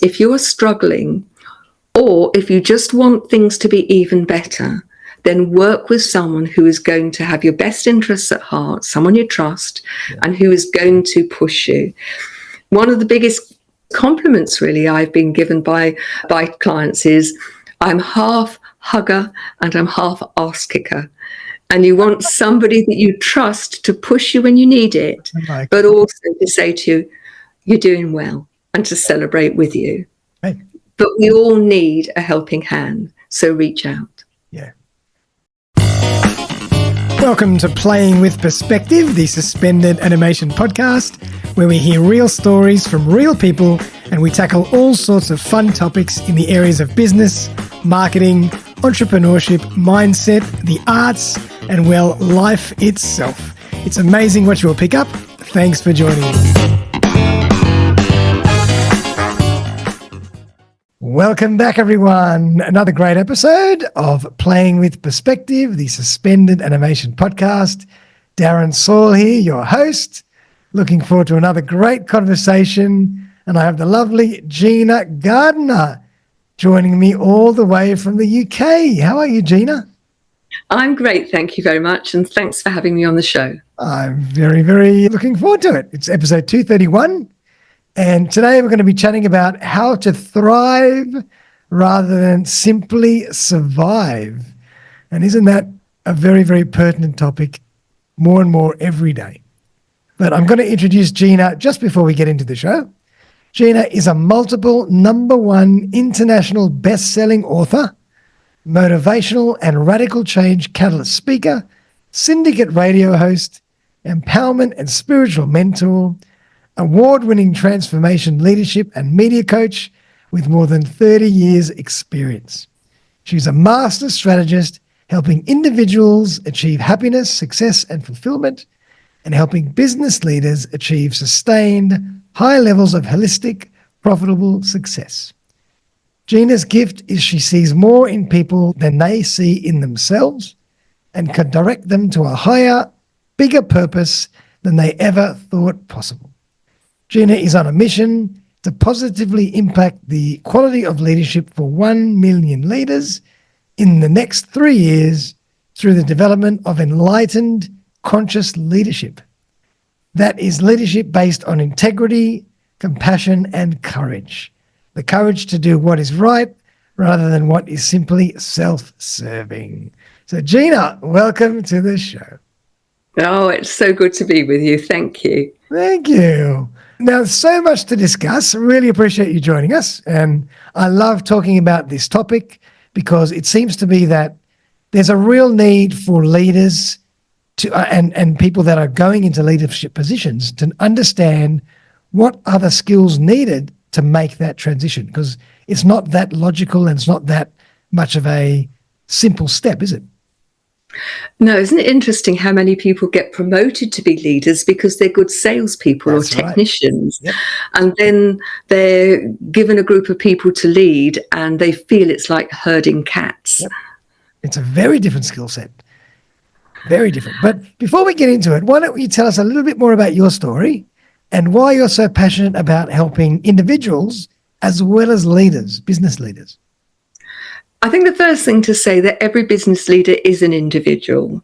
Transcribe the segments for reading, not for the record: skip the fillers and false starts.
if you are struggling, or if you just want things to be even better, then work with someone who is going to have your best interests at heart, someone you trust, and who is going to push you. One of the biggest compliments really I've been given by clients is, I'm half hugger and I'm half arse kicker. And you want somebody that you trust to push you when you need it, but also to say to you, you're doing well, and to celebrate with you. Right. But we all need a helping hand, so reach out. Yeah. Welcome to Playing with Perspective, the suspended animation podcast, where we hear real stories from real people and we tackle all sorts of fun topics in the areas of business, marketing, entrepreneurship, mindset, the arts, and, well, life itself. It's amazing what you will pick up. Thanks for joining us. Welcome back, everyone. Another great episode of Playing with Perspective, the suspended animation podcast. Darren Saul here, your host. Looking forward to another great conversation. And I have the lovely Gina Gardiner joining me all the way from the UK. How are you, Gina? I'm great, thank you very much, and thanks for having me on the show. I'm very, very looking forward to it. It's episode 231, and today we're going to be chatting about how to thrive rather than simply survive. And isn't that a very, very pertinent topic more and more every day? But I'm going to introduce Gina just before we get into the show. Gina is a multiple #1 international best-selling author, motivational and radical change catalyst speaker, syndicate radio host, empowerment and spiritual mentor, award-winning transformation leadership and media coach with more than 30 years experience. She's a master strategist helping individuals achieve happiness, success, and fulfillment, and helping business leaders achieve sustained high levels of holistic, profitable success. Gina's gift is she sees more in people than they see in themselves and can direct them to a higher, bigger purpose than they ever thought possible. Gina is on a mission to positively impact the quality of leadership for 1 million leaders in the next 3 years through the development of Enlightened Conscious Leadership. That is leadership based on integrity, compassion, and courage. The courage to do what is right rather than what is simply self-serving. So, Gina, welcome to the show. Oh, it's so good to be with you. Thank you. Thank you. Now, so much to discuss. I really appreciate you joining us. And I love talking about this topic because it seems to be that there's a real need for leaders to and people that are going into leadership positions to understand what are the skills needed to make that transition, because it's not that logical and it's not that much of a simple step, is it? No, isn't it interesting how many people get promoted to be leaders because they're good salespeople or technicians? Right. Yep. And then they're given a group of people to lead and they feel it's like herding cats. Yep. It's a very different skill set. Very different. But before we get into it, why don't you tell us a little bit more about your story and why you're so passionate about helping individuals as well as leaders, business leaders? I think the first thing to say that every business leader is an individual,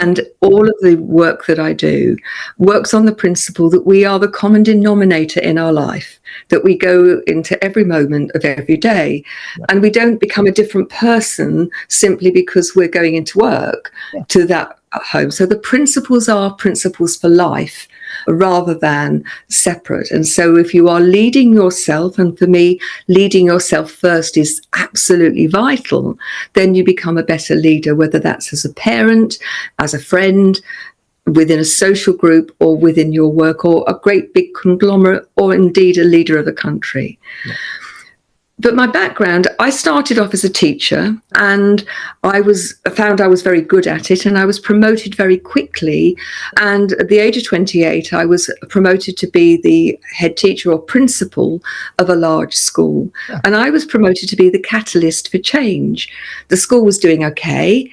and all of the work that I do works on the principle that we are the common denominator in our life, that we go into every moment of every day, and we don't become a different person simply because we're going into work to that home. So the principles are principles for life rather than separate. And so if you are leading yourself, and for me, leading yourself first is absolutely vital, then you become a better leader, whether that's as a parent, as a friend, within a social group, or within your work, or a great big conglomerate, or indeed a leader of a country. Yeah. But my background, I started off as a teacher, and I found I was very good at it, and I was promoted very quickly. And at the age of 28, I was promoted to be the head teacher or principal of a large school. Yeah. And I was promoted to be the catalyst for change. The school was doing okay.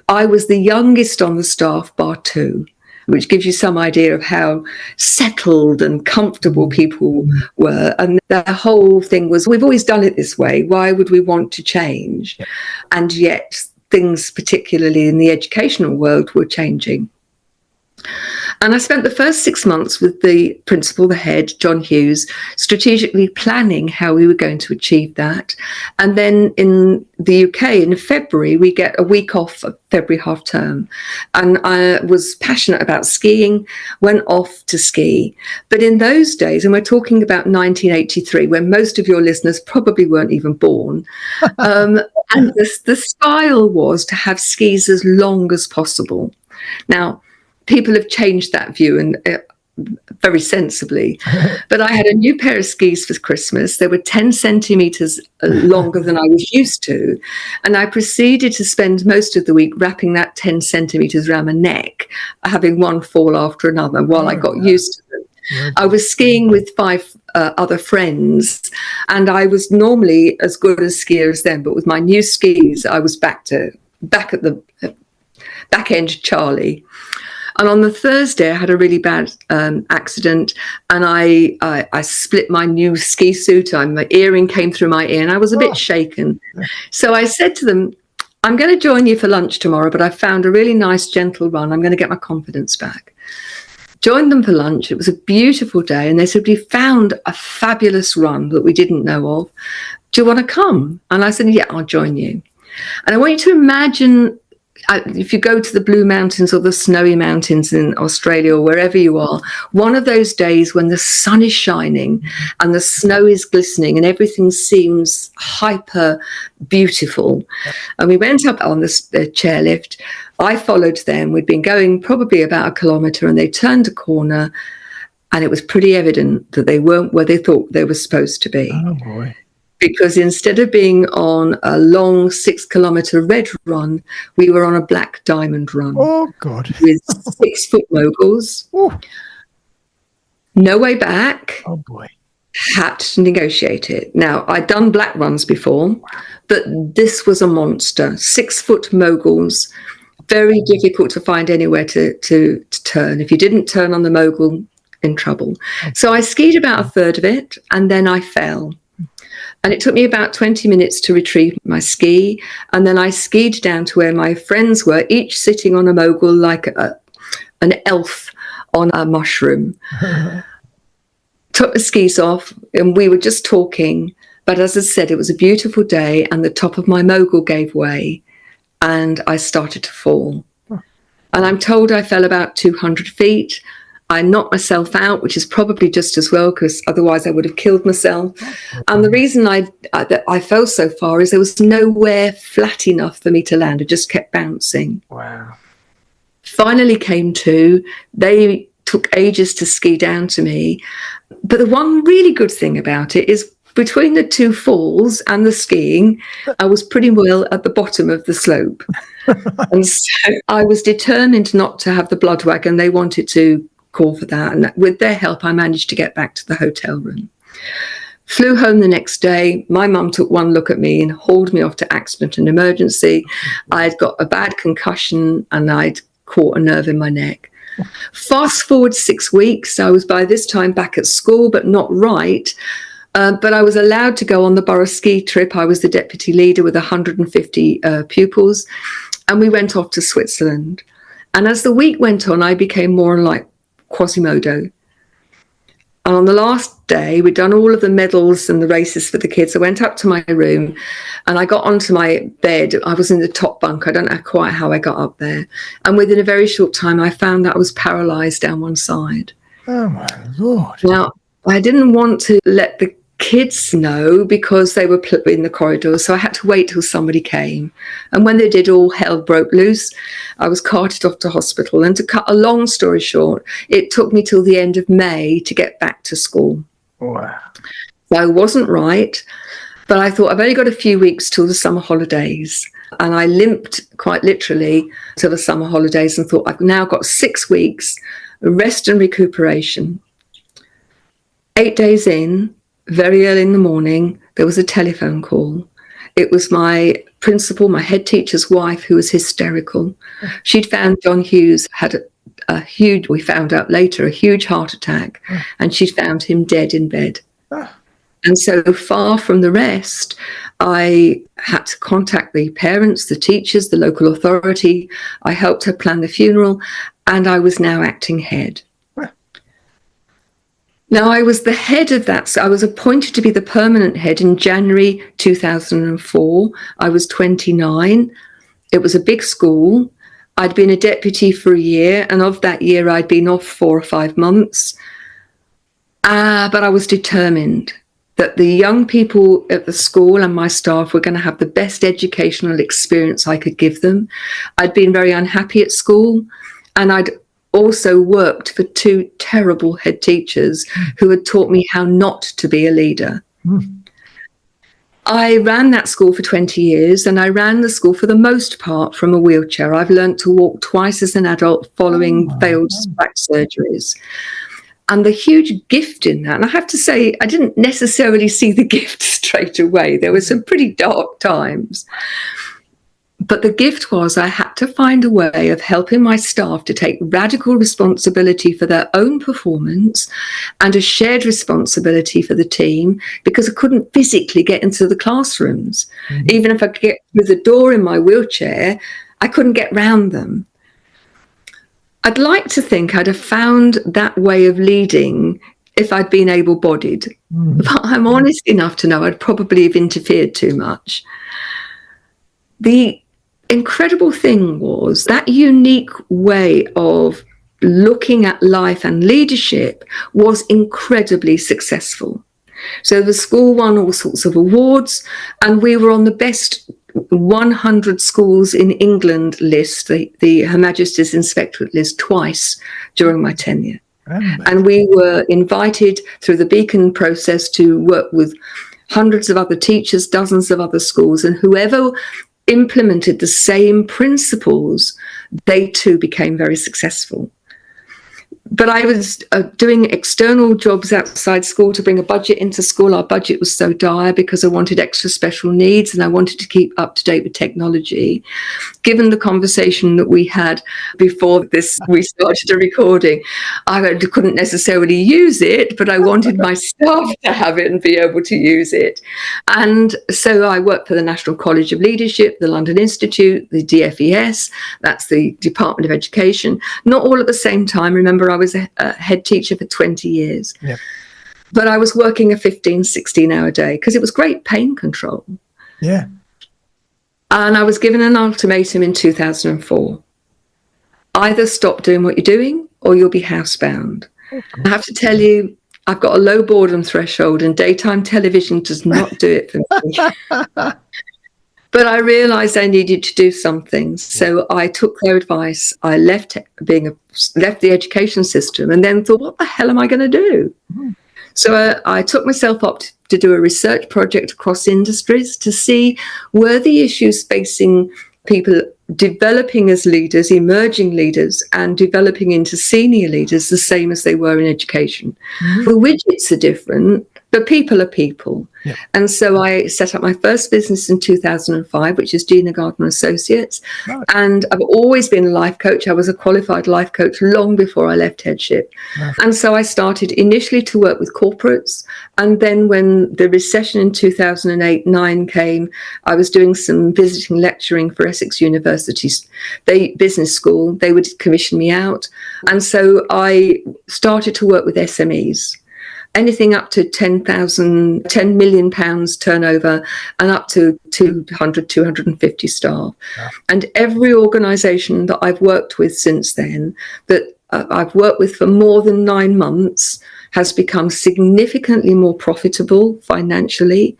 I was the youngest on the staff, bar two. which gives you some idea of how settled and comfortable people were. And their whole thing was, we've always done it this way. Why would we want to change? And yet things, particularly in the educational world, were changing. And I spent the first 6 months with the principal, the head, John Hughes, strategically planning how we were going to achieve that. And then in the UK, in February, we get a week off of February half term. And I was passionate about skiing, went off to ski. But in those days, and we're talking about 1983, when most of your listeners probably weren't even born, and the style was to have skis as long as possible. Now, people have changed that view, and very sensibly. But I had a new pair of skis for Christmas. They were 10 centimeters longer than I was used to. And I proceeded to spend most of the week wrapping that 10 centimeters around my neck, having one fall after another while I got used to them. I was skiing with 5 other friends, and I was normally as good a skier as them. But with my new skis, I was back at the back end Charlie. And on the Thursday, I had a really bad accident, and I split my new ski suit. My earring came through my ear, and I was a bit shaken. So I said to them, I'm going to join you for lunch tomorrow, but I found a really nice, gentle run. I'm going to get my confidence back. Joined them for lunch. It was a beautiful day, and they said, we found a fabulous run that we didn't know of. Do you want to come? And I said, yeah, I'll join you. And I want you to imagine, if you go to the Blue Mountains or the Snowy Mountains in Australia or wherever you are, one of those days when the sun is shining and the snow is glistening and everything seems hyper beautiful. And we went up on the chairlift. I followed them. We'd been going probably about 1 kilometre, and they turned a corner, and it was pretty evident that they weren't where they thought they were supposed to be. Oh, boy. Because instead of being on a long 6 kilometre red run, we were on a black diamond run. Oh, God. With 6-foot moguls. Ooh. No way back. Oh, boy. Had to negotiate it. Now, I'd done black runs before, but this was a monster. 6-foot moguls, very difficult to find anywhere to turn. If you didn't turn on the mogul, in trouble. So I skied about a third of it, and then I fell. And it took me about 20 minutes to retrieve my ski. And then I skied down to where my friends were, each sitting on a mogul like an elf on a mushroom. Took the skis off, and we were just talking. But as I said, it was a beautiful day, and the top of my mogul gave way, and I started to fall. And I'm told I fell about 200 feet. I knocked myself out, which is probably just as well, because otherwise I would have killed myself. And the reason I fell so far is there was nowhere flat enough for me to land. I just kept bouncing. Wow. Finally came to. They took ages to ski down to me. But the one really good thing about it is between the 2 falls and the skiing, I was pretty well at the bottom of the slope. And so I was determined not to have the blood wagon. They wanted to call for that, and with their help I managed to get back to the hotel room. Flew home the next day. My mum took one look at me and hauled me off to accident and emergency. I'd got a bad concussion, and I'd caught a nerve in my neck. Fast forward 6 weeks, I was by this time back at school, but not right. But I was allowed to go on the borough ski trip. I was the deputy leader with 150 pupils, and we went off to Switzerland. And as the week went on, I became more like Quasimodo. And on the last day, we'd done all of the medals and the races for the kids. I went up to my room, and I got onto my bed. I was in the top bunk. I don't know quite how I got up there. And within a very short time, I found that I was paralyzed down one side. Oh, my Lord. Now, I didn't want to let the kids know because they were in the corridor, so I had to wait till somebody came. And when they did, all hell broke loose. I was carted off to hospital, and to cut a long story short, it took me till the end of May to get back to school. Wow. So I wasn't right, but I thought I've only got a few weeks till the summer holidays. And I limped quite literally till the summer holidays and thought I've now got 6 weeks rest and recuperation. 8 days in, very early in the morning, there was a telephone call. It was my principal, my head teacher's wife, who was hysterical. She'd found John Hughes had we found out later, a huge heart attack, and she'd found him dead in bed. And so far from the rest, I had to contact the parents, the teachers, the local authority. I helped her plan the funeral, and I was now acting head. Now, I was the head of that. So I was appointed to be the permanent head in January 2004. I was 29. It was a big school. I'd been a deputy for a year, and of that year, I'd been off 4 or 5 months. But I was determined that the young people at the school and my staff were going to have the best educational experience I could give them. I'd been very unhappy at school, and I'd also worked for 2 terrible head teachers who had taught me how not to be a leader. I ran that school for 20 years, and I ran the school for the most part from a wheelchair. I've learned to walk twice as an adult following failed back surgeries. And the huge gift in that, and I have to say, I didn't necessarily see the gift straight away. There were some pretty dark times. But the gift was I had to find a way of helping my staff to take radical responsibility for their own performance and a shared responsibility for the team, because I couldn't physically get into the classrooms. Even if I could get through the door in my wheelchair, I couldn't get round them. I'd like to think I'd have found that way of leading if I'd been able-bodied. But I'm honest enough to know I'd probably have interfered too much. The incredible thing was that unique way of looking at life and leadership was incredibly successful. So the school won all sorts of awards, and we were on the best 100 schools in England list, the Her Majesty's Inspectorate list, twice during my tenure. And we were invited through the Beacon process to work with hundreds of other teachers, dozens of other schools, and whoever implemented the same principles, they too became very successful. But I was doing external jobs outside school to bring a budget into school. Our budget was so dire because I wanted extra special needs and I wanted to keep up to date with technology. Given the conversation that we had before we started a recording, I couldn't necessarily use it, but I wanted my staff to have it and be able to use it. And so I worked for the National College of Leadership, the London Institute, the DFES, that's the Department of Education, not all at the same time. Remember, I was a head teacher for 20 years. Yep. But I was working a 15, 16-hour day because it was great pain control. Yeah. And I was given an ultimatum in 2004. Either stop doing what you're doing or you'll be housebound. I have to tell you, I've got a low boredom threshold and daytime television does not do it for me. But I realized I needed to do something. So I took their advice. I left the education system and then thought, what the hell am I going to do? So I took myself up to do a research project across industries to see were the issues facing people developing as leaders, emerging leaders, and developing into senior leaders the same as they were in education. The widgets are different, but people are people. Yeah. And so I set up my first business in 2005, which is Gina Gardiner Associates. Right. And I've always been a life coach. I was a qualified life coach long before I left headship. Right. And so I started initially to work with corporates. And then when the recession in 2008-9 came, I was doing some visiting lecturing for Essex University's business school. They would commission me out. And so I started to work with SMEs. Anything up to 10 million pounds turnover and up to 200, 250 staff. Yeah. And every organisation that I've worked with since then, that I've worked with for more than 9 months, has become significantly more profitable financially,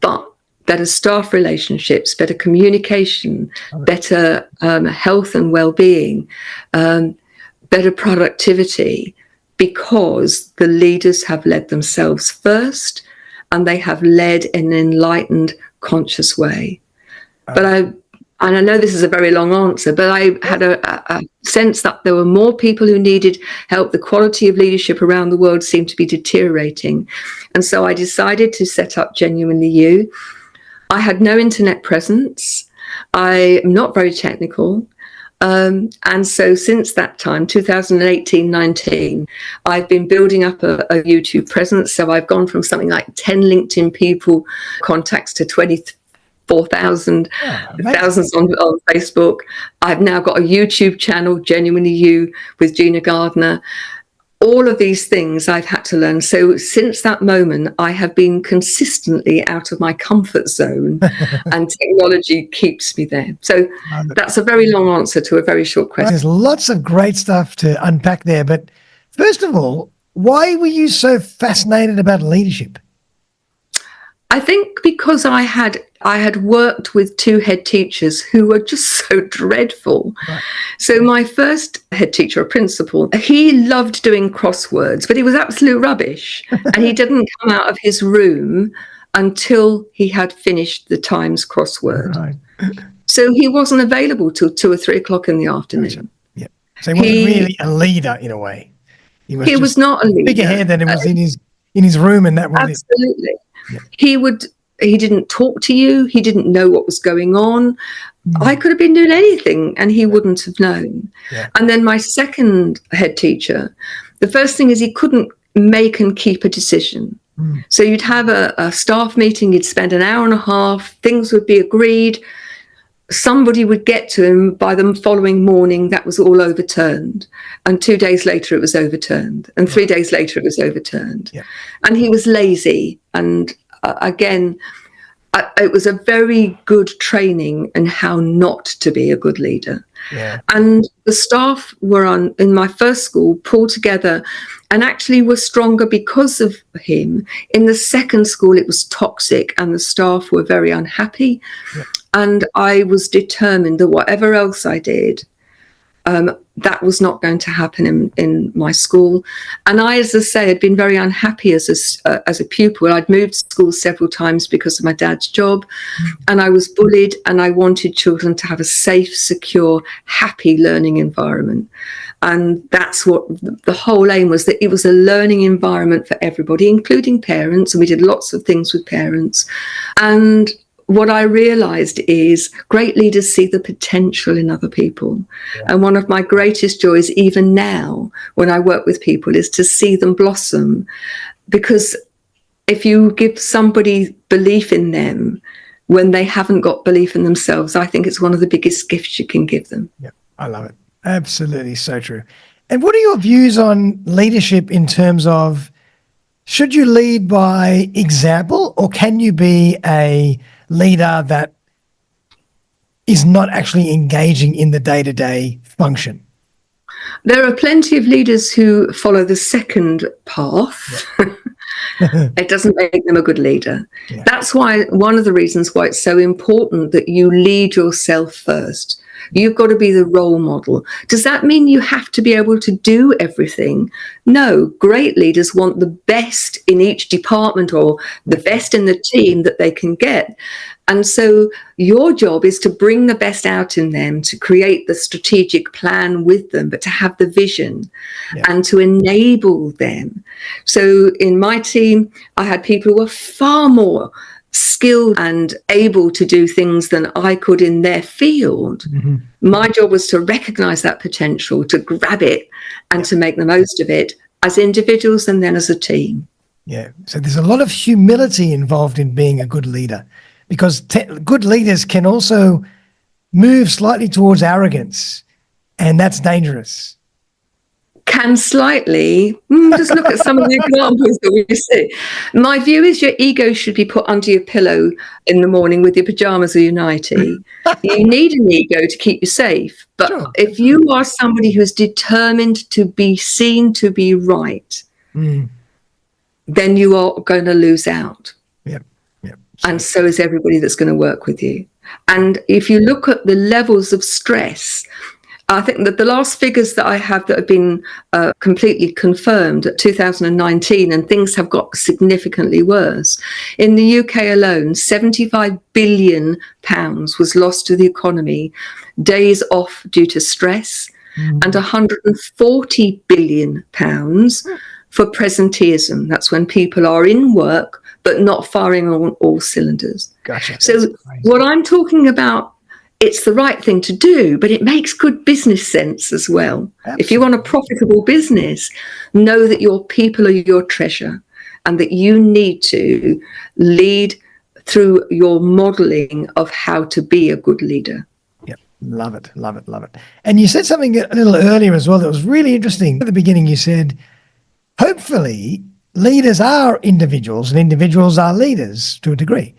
but better staff relationships, better communication, better health and well-being, better productivity, because the leaders have led themselves first and they have led in an enlightened, conscious way. But I know this is a very long answer, but I had a sense that there were more people who needed help. The quality of leadership around the world seemed to be deteriorating. And so I decided to set up Genuinely You. I had no internet presence. I am not very technical. And so since that time, 2018-19, I've been building up a YouTube presence. So I've gone from something like 10 LinkedIn people contacts to 24,000, thousands on Facebook. I've now got a YouTube channel, Genuinely You, with Gina Gardiner. All of these things I've had to learn. So since that moment, I have been consistently out of my comfort zone and technology keeps me there. So that's a very long answer to a very short question. There's lots of great stuff to unpack there. But first of all, why were you so fascinated about leadership? I think because I had worked with two head teachers who were just so dreadful. Right. So my first head teacher, a principal, he loved doing crosswords, but he was absolute rubbish. And he didn't come out of his room until he had finished the Times crossword. Right. So he wasn't available till 2 or 3 o'clock in the afternoon. Gotcha. Yeah. So he wasn't really a leader in a way. He was not a leader. Bigger head than it was in his room, and that was absolutely. Yeah. He didn't talk to you. He didn't know what was going on. I could have been doing anything and he wouldn't have known. Yeah. And then my second head teacher, the first thing is he couldn't make and keep a decision. So you'd have a staff meeting, you'd spend an hour and a half, things would be agreed. Somebody would get to him by the following morning, that was all overturned. And 2 days later, it was overturned. And 3 days later, it was overturned. Yeah. And he was lazy. And again, it was a very good training in how not to be a good leader. Yeah. And the staff were in my first school pulled together and actually were stronger because of him. In the second school, it was toxic and the staff were very unhappy. Yeah. And I was determined that whatever else I did, that was not going to happen in my school. And I, as I say, had been very unhappy as a pupil. I'd moved schools several times because of my dad's job, and I was bullied, and I wanted children to have a safe, secure, happy learning environment. And that's what the whole aim was, that it was a learning environment for everybody, including parents, and we did lots of things with parents. And what I realized is great leaders see the potential in other people. Yeah. And one of my greatest joys, even now, when I work with people, is to see them blossom. Because if you give somebody belief in them when they haven't got belief in themselves, I think it's one of the biggest gifts you can give them. Yeah, I love it. Absolutely. So true. And what are your views on leadership in terms of, should you lead by example, or can you be a leader that is not actually engaging in the day-to-day function? There are plenty of leaders who follow the second path. Yeah. It doesn't make them a good leader. Yeah. That's why one of the reasons why it's so important that you lead yourself first. You've got to be the role model. Does that mean you have to be able to do everything? No, great leaders want the best in each department or the best in the team that they can get. And so your job is to bring the best out in them, to create the strategic plan with them, but to have the vision and to enable them. So in my team, I had people who were far more skilled and able to do things than I could in their field. Mm-hmm. My job was to recognize that potential, to grab it and to make the most of it as individuals and then as a team. Yeah. So there's a lot of humility involved in being a good leader, because good leaders can also move slightly towards arrogance, and that's dangerous. Can slightly. Just look at some of the examples that we see. My view is your ego should be put under your pillow in the morning with your pajamas or your nightie. You need an ego to keep you safe. But sure. If you are somebody who's determined to be seen to be right, then you are going to lose out. Yep. And so is everybody that's going to work with you. And if you look at the levels of stress, I think that the last figures that I have that have been completely confirmed at 2019, and things have got significantly worse. In the UK alone, £75 billion was lost to the economy, days off due to stress, and £140 billion for presenteeism. That's when people are in work, but not firing on all cylinders. Gotcha. So what I'm talking about it's the right thing to do, but it makes good business sense as well. Absolutely. If you want a profitable business, know that your people are your treasure and that you need to lead through your modeling of how to be a good leader. Yep. Love it. Love it. Love it. And you said something a little earlier as well that was really interesting. At the beginning, you said, hopefully, leaders are individuals and individuals are leaders to a degree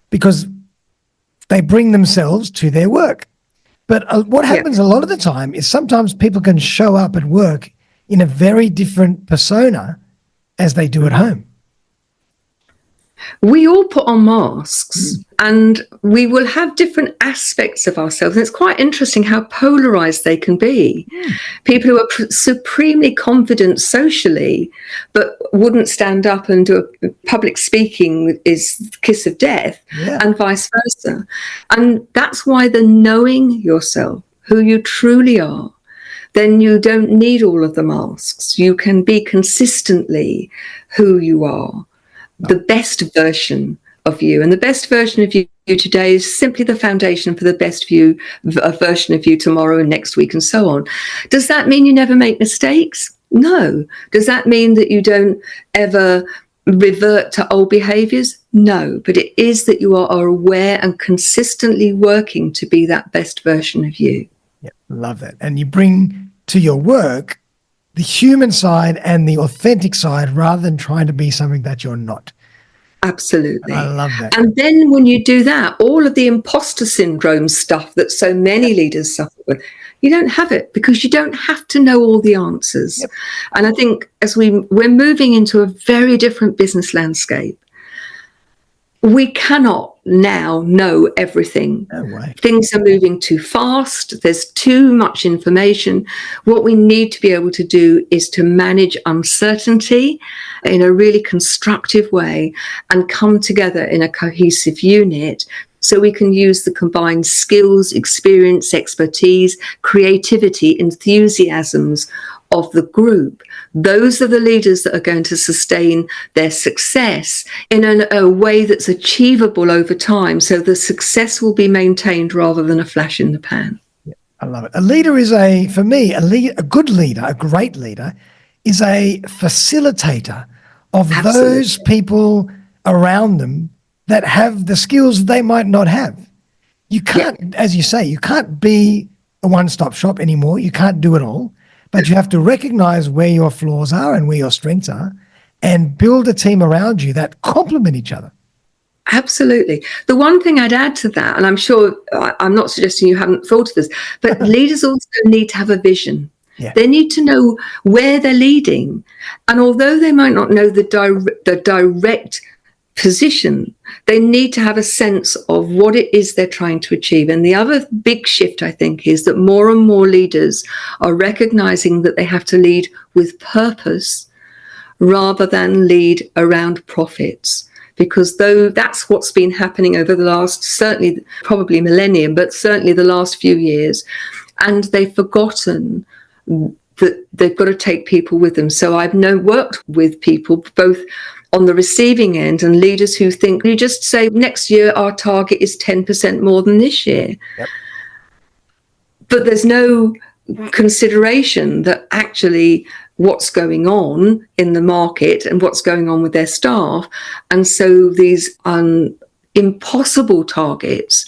because they bring themselves to their work. But what happens a lot of the time is sometimes people can show up at work in a very different persona as they do at home. We all put on masks and we will have different aspects of ourselves. And it's quite interesting how polarized they can be. People who are supremely confident socially, but wouldn't stand up and do a public speaking is the kiss of death, and vice versa. And that's why the knowing yourself, who you truly are, then you don't need all of the masks. You can be consistently who you are. The best version of you. And the best version of you today is simply the foundation for the best version of you tomorrow and next week and so on. Does that mean you never make mistakes? No. Does that mean that you don't ever revert to old behaviors? No. But it is that you are aware and consistently working to be that best version of you. Yeah, love that. And you bring to your work the human side and the authentic side rather than trying to be something that you're not. Absolutely. I love that. And then when you do that, all of the imposter syndrome stuff that so many leaders suffer with, you don't have it because you don't have to know all the answers. And I think as we're moving into a very different business landscape, we cannot now know everything. No way. Things are moving too fast. There's too much information. What we need to be able to do is to manage uncertainty in a really constructive way and come together in a cohesive unit so we can use the combined skills, experience, expertise, creativity, enthusiasms of the group. Those are the leaders that are going to sustain their success in a way that's achievable over time. So the success will be maintained rather than a flash in the pan. Yeah, I love it. A leader is for me, a good leader, a great leader is a facilitator of those people around them that have the skills they might not have. You can't, as you say, you can't be a one-stop shop anymore. You can't do it all. But you have to recognize where your flaws are and where your strengths are and build a team around you that complement each other. Absolutely. The one thing I'd add to that, and I'm sure I'm not suggesting you haven't thought of this, but leaders also need to have a vision. Yeah. They need to know where they're leading. And although they might not know the direct position, they need to have a sense of what it is they're trying to achieve. And the other big shift, I think, is that more and more leaders are recognizing that they have to lead with purpose rather than lead around profits. Because though that's what's been happening over the last, certainly probably millennium, but certainly the last few years, and they've forgotten that they've got to take people with them. So I've worked with people both on the receiving end and leaders who think you just say next year our target is 10% more than this year. Yep. But there's no consideration that actually what's going on in the market and what's going on with their staff. And so these impossible targets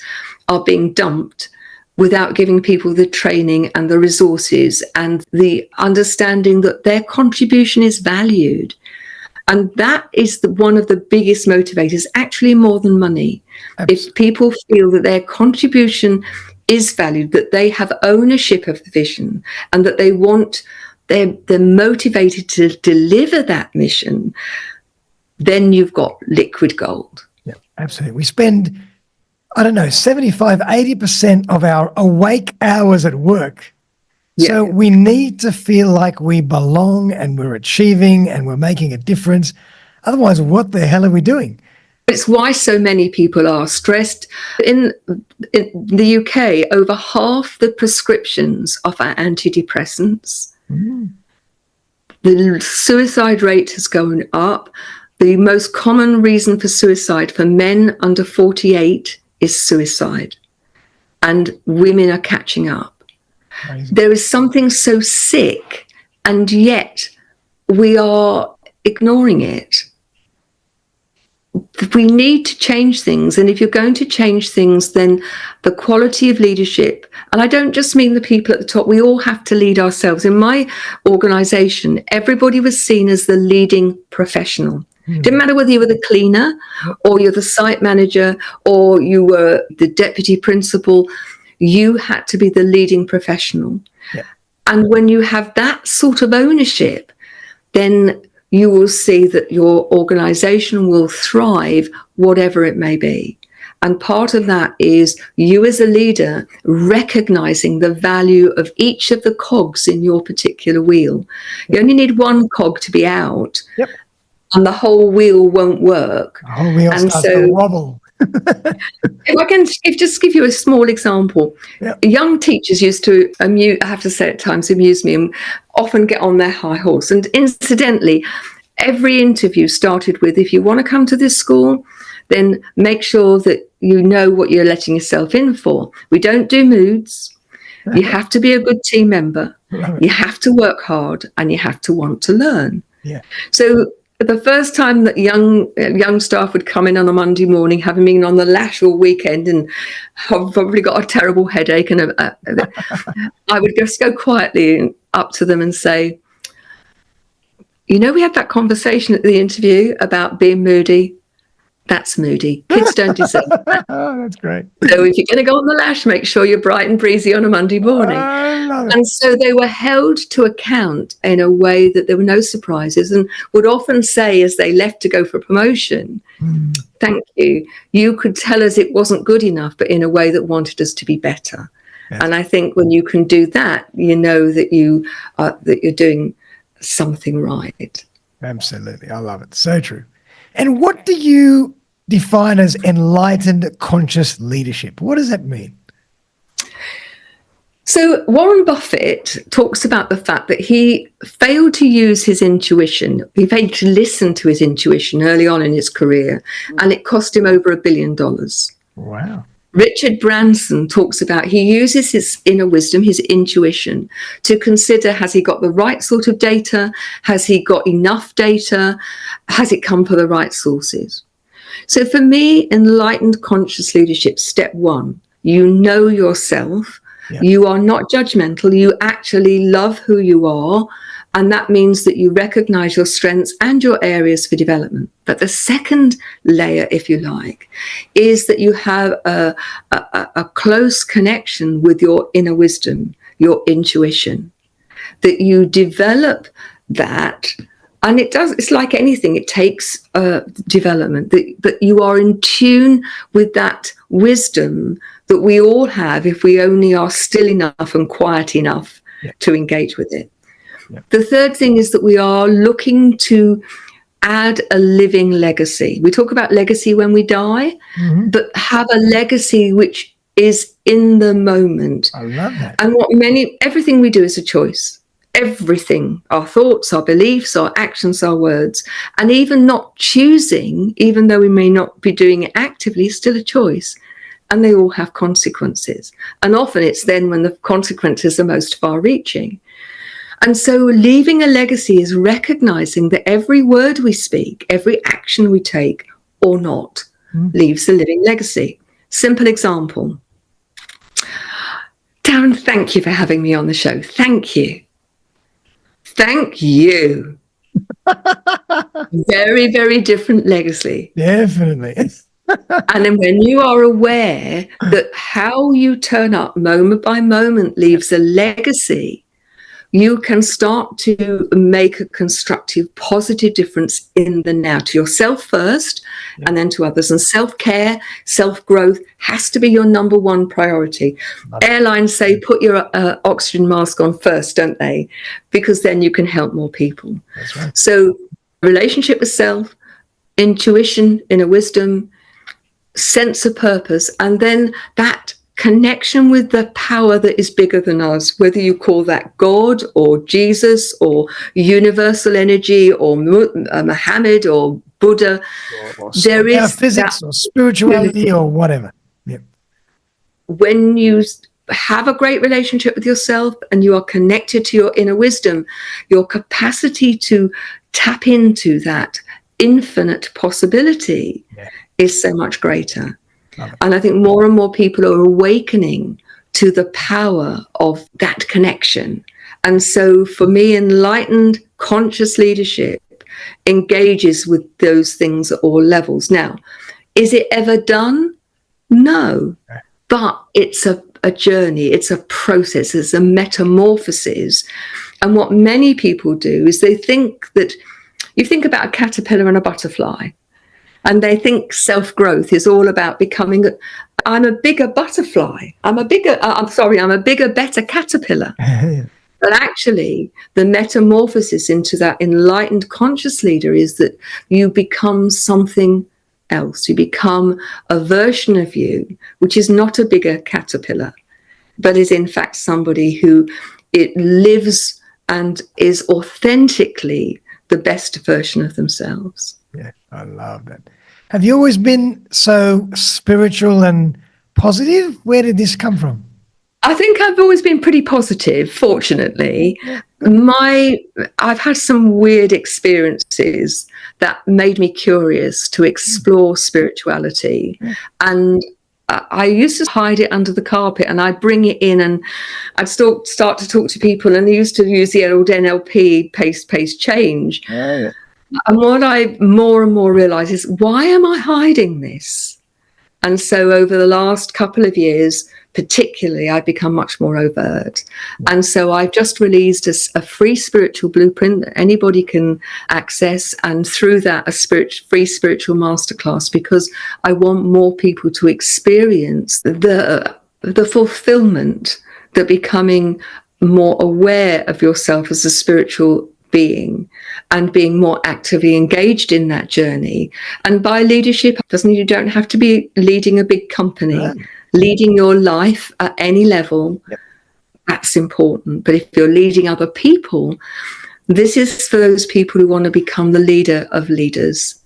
are being dumped without giving people the training and the resources and the understanding that their contribution is valued. And that is one of the biggest motivators, actually more than money. Absolutely. If people feel that their contribution is valued, that they have ownership of the vision and that they're motivated to deliver that mission, then you've got liquid gold. Yeah, absolutely. We spend, 75, 80% of our awake hours at work. Yeah. So we need to feel like we belong and we're achieving and we're making a difference. Otherwise, what the hell are we doing? It's why so many people are stressed. In the UK, over half the prescriptions are for antidepressants. The suicide rate has gone up. The most common reason for suicide for men under 48 is suicide. and women are catching up. Amazing. There is something so sick, and yet we are ignoring it. We need to change things. And if you're going to change things, then the quality of leadership, and I don't just mean the people at the top, we all have to lead ourselves. In my organization, everybody was seen as the leading professional. Didn't matter whether you were the cleaner or you're the site manager or you were the deputy principal, you had to be the leading professional. Yeah. And when you have that sort of ownership, then you will see that your organization will thrive, whatever it may be. And part of that is you as a leader recognizing the value of each of the cogs in your particular wheel. You only need one cog to be out, and the whole wheel won't work. The whole wheel starts to wobble. If I can just give you a small example. Young teachers used to I have to say at times, amuse me and often get on their high horse. And incidentally, every interview started with, if you want to come to this school, then make sure that you know what you're letting yourself in for. We don't do moods. You have to be a good team member. You have to work hard, and you have to want to learn. Yeah. So the first time that young staff would come in on a Monday morning, having been on the lash all weekend and have probably got a terrible headache, and I would just go quietly up to them and say, we had that conversation at the interview about being moody. That's moody. Kids don't deserve that. Oh, that's great. So if you're going to go on the lash, make sure you're bright and breezy on a Monday morning. I love it. And so they were held to account in a way that there were no surprises, and would often say as they left to go for promotion, thank you. You could tell us it wasn't good enough, but in a way that wanted us to be better. Yes. And I think when you can do that, you know that you're doing something right. Absolutely. I love it. So true. And what do you define as enlightened conscious leadership? What does that mean? So Warren Buffett talks about the fact that he failed to use his intuition. He failed to listen to his intuition early on in his career, and it cost him over $1 billion. Wow. Richard Branson talks about he uses his inner wisdom, his intuition, to consider, has he got the right sort of data? Has he got enough data? Has it come from the right sources? So for me, enlightened conscious leadership, step one, you know yourself. Yeah. You are not judgmental. You actually love who you are. And that means that you recognize your strengths and your areas for development. But the second layer, if you like, is that you have a close connection with your inner wisdom, your intuition, that you develop that. And it's like anything, it takes development, that you are in tune with that wisdom that we all have if we only are still enough and quiet enough to engage with it. The third thing is that we are looking to add a living legacy. We talk about legacy when we die, but have a legacy which is in the moment. I love that. And everything we do is a choice. Everything, our thoughts, our beliefs, our actions, our words, and even not choosing, even though we may not be doing it actively, is still a choice. And they all have consequences. And often it's then when the consequences are most far-reaching. And so leaving a legacy is recognizing that every word we speak, every action we take or not, leaves a living legacy. Simple example. Darren, thank you for having me on the show. Thank you. Thank you. Very, very different legacy. Definitely. And then when you are aware that how you turn up moment by moment leaves a legacy, you can start to make a constructive, positive difference in the now, to yourself first, and then to others. And self-care, self-growth has to be your number one priority. Airlines say put your oxygen mask on first, don't they? Because then you can help more people. That's right. So relationship with self, intuition, inner wisdom, sense of purpose, and then that connection with the power that is bigger than us, whether you call that God or Jesus or universal energy or Muhammad or Buddha. Or there is physics or spirituality or whatever. Yep. when you have a great relationship with yourself and you are connected to your inner wisdom, your capacity to tap into that infinite possibility is so much greater. And I think more and more people are awakening to the power of that connection. And so for me, enlightened conscious leadership engages with those things at all levels. Now, is it ever done? No, but it's a journey, it's a process, it's a metamorphosis. And what many people do is they think that you think about a caterpillar and a butterfly, and they think self-growth is all about becoming I'm a bigger butterfly, I'm a bigger, better caterpillar. But actually, the metamorphosis into that enlightened conscious leader is that you become something else. You become a version of you, which is not a bigger caterpillar, but is in fact somebody who it lives and is authentically the best version of themselves. Yeah, I love that. Have you always been so spiritual and positive? Where did this come from? I think I've always been pretty positive, fortunately. I've had some weird experiences that made me curious to explore spirituality. And I used to hide it under the carpet, and I'd bring it in, and I'd start to talk to people, and I used to use the old NLP, pace, change. And what I more and more realize is, why am I hiding this? And so over the last couple of years, particularly, I've become much more overt. And so I've just released a free spiritual blueprint that anybody can access, and through that, a free spiritual masterclass, because I want more people to experience the fulfillment that becoming more aware of yourself as a spiritual being and being more actively engaged in that journey. And by leadership, you don't have to be leading a big company. Leading your life at any level, that's important. But if you're leading other people, this is for those people who want to become the leader of leaders,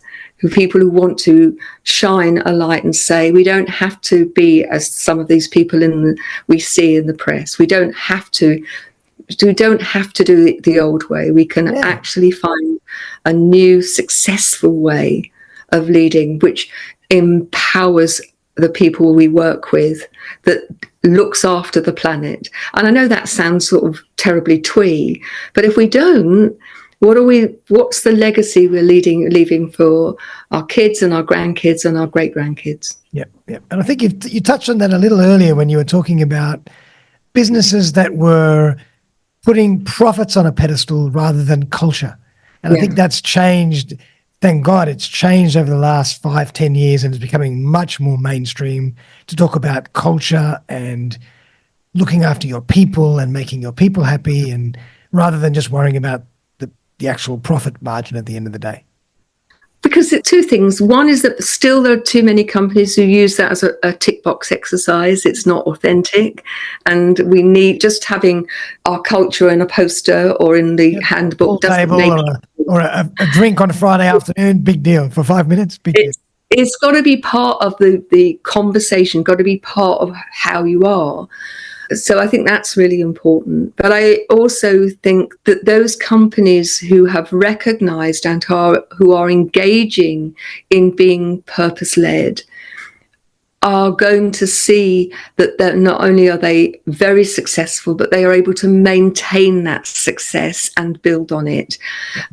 people who want to shine a light and say, we don't have to be as some of these people we see in the press. We don't have to do it the old way. We can actually find a new, successful way of leading, which empowers the people we work with, that looks after the planet. And I know that sounds sort of terribly twee, but if we don't, what's the legacy we're leaving for our kids and our grandkids and our great-grandkids? Yep. And I think you touched on that a little earlier when you were talking about businesses that were putting profits on a pedestal rather than culture. And I think that's changed. Thank God it's changed over the last 5-10 years, and it's becoming much more mainstream to talk about culture and looking after your people and making your people happy, and rather than just worrying about the actual profit margin at the end of the day. Because two things. One is that still there are too many companies who use that as a tick box exercise. It's not authentic. And we need just having our culture in a poster or in the handbook. Table or a drink on a Friday afternoon, big deal. For 5 minutes, big deal. It's got to be part of the conversation, got to be part of how you are. So I think that's really important. But I also think that those companies who have recognized and who are engaging in being purpose-led are going to see that not only are they very successful, but they are able to maintain that success and build on it.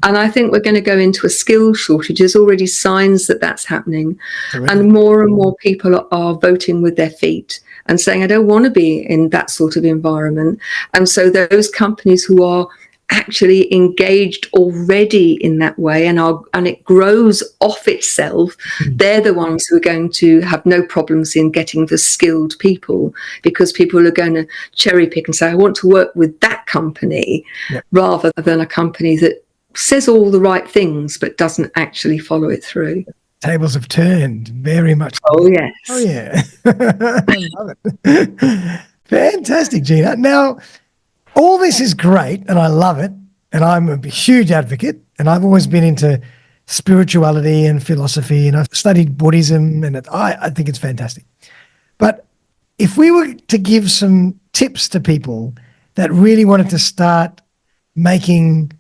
And I think we're going to go into a skill shortage. There's already signs that that's happening. And more people are voting with their feet and saying, I don't want to be in that sort of environment. And so those companies who are actually engaged already in that way and it grows off itself, they're the ones who are going to have no problems in getting the skilled people, because people are going to cherry pick and say, I want to work with that company rather than a company that says all the right things but doesn't actually follow it through. Tables have turned very much. Oh, yes. Oh, yeah. I love it. Fantastic, Gina. Now, all this is great, and I love it, and I'm a huge advocate, and I've always been into spirituality and philosophy, and I've studied Buddhism, and I think it's fantastic. But if we were to give some tips to people that really wanted to start making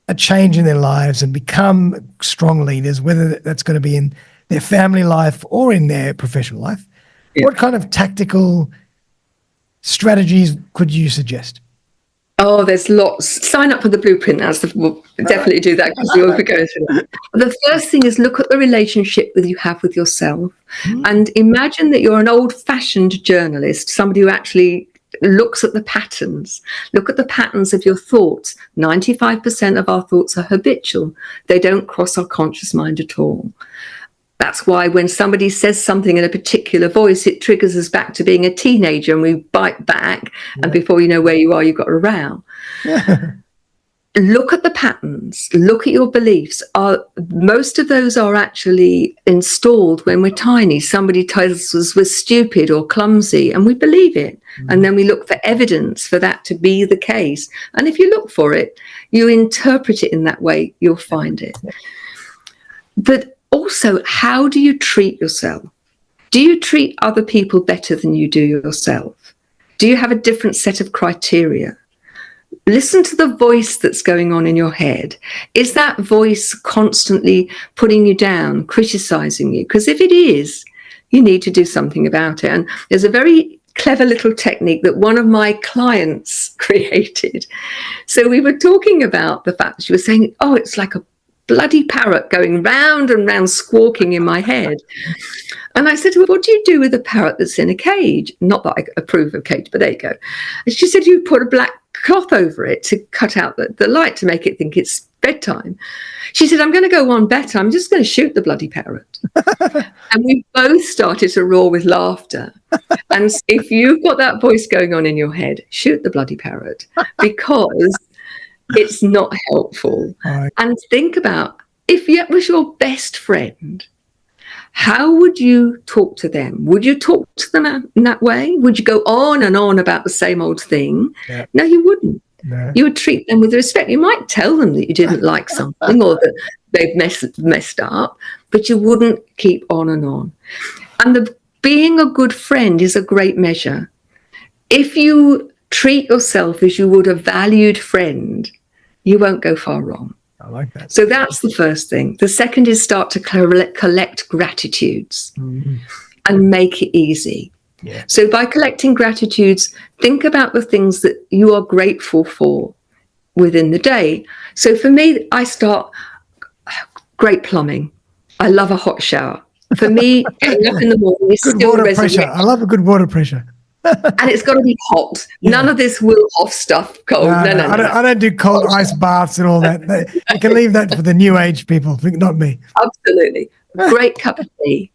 a change in their lives and become strong leaders, whether that's going to be in their family life or in their professional life, what kind of tactical strategies could you suggest? Oh, there's lots. Sign up for the blueprint. We'll definitely do that because we'll be going through that. The first thing is look at the relationship that you have with yourself and imagine that you're an old-fashioned journalist, somebody who actually looks at the patterns. Look at the patterns of your thoughts. 95% of our thoughts are habitual. They don't cross our conscious mind at all. That's why when somebody says something in a particular voice, it triggers us back to being a teenager and we bite back. And before you know where you are, you've got a row. Look at the patterns. Look at your beliefs. Most of those are actually installed when we're tiny. Somebody tells us we're stupid or clumsy and we believe it. And then we look for evidence for that to be the case. And if you look for it, you interpret it in that way, you'll find it. But also, how do you treat yourself? Do you treat other people better than you do yourself? Do you have a different set of criteria? Listen to the voice that's going on in your head. Is that voice constantly putting you down, criticizing you? Because if it is, you need to do something about it. And there's a very clever little technique that one of my clients created. So we were talking about the fact that she was saying, oh, it's like a bloody parrot going round and round squawking in my head. And I said to her, what do you do with a parrot that's in a cage? Not that I approve of cage, but there you go. And she said, you put a black cloth over it to cut out the light to make it think it's bedtime. She said, I'm going to go one better. I'm just going to shoot the bloody parrot. And we both started to roar with laughter. And if you've got that voice going on in your head, shoot the bloody parrot, because it's not helpful. And think about, if it was your best friend, how would you talk to them? Would you talk to them in that way? Would you go on and on about the same old thing? No, you wouldn't. You would treat them with respect. You might tell them that you didn't like something or that they've messed up, but you wouldn't keep on and on. And being a good friend is a great measure. If you treat yourself as you would a valued friend, you won't go far wrong. I like that. So that's the first thing. The second is start to collect gratitudes and make it easy. So by collecting gratitudes, think about the things that you are grateful for within the day. So for me, I start great plumbing. I love a hot shower. For me, getting up in the morning is good still water pressure. I love a good water pressure. And it's got to be hot. None of this Will-Off stuff cold. No. I don't do cold ice baths and all that. You can leave that for the new age people, not me. Absolutely. Great cup of tea.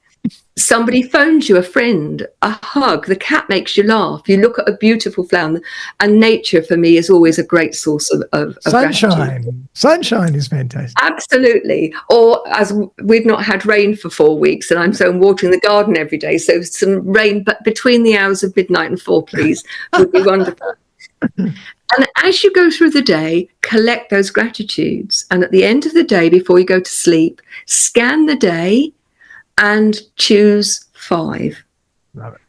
Somebody phones you, a friend, a hug, the cat makes you laugh. You look at a beautiful flower, and nature for me is always a great source of sunshine. gratitude. Sunshine is fantastic. Absolutely. Or as we've not had rain for 4 weeks, and I'm watering the garden every day. So some rain, but between the hours of midnight and 4, please, would be wonderful. And as you go through the day, collect those gratitudes. And at the end of the day, before you go to sleep, scan the day and choose 5,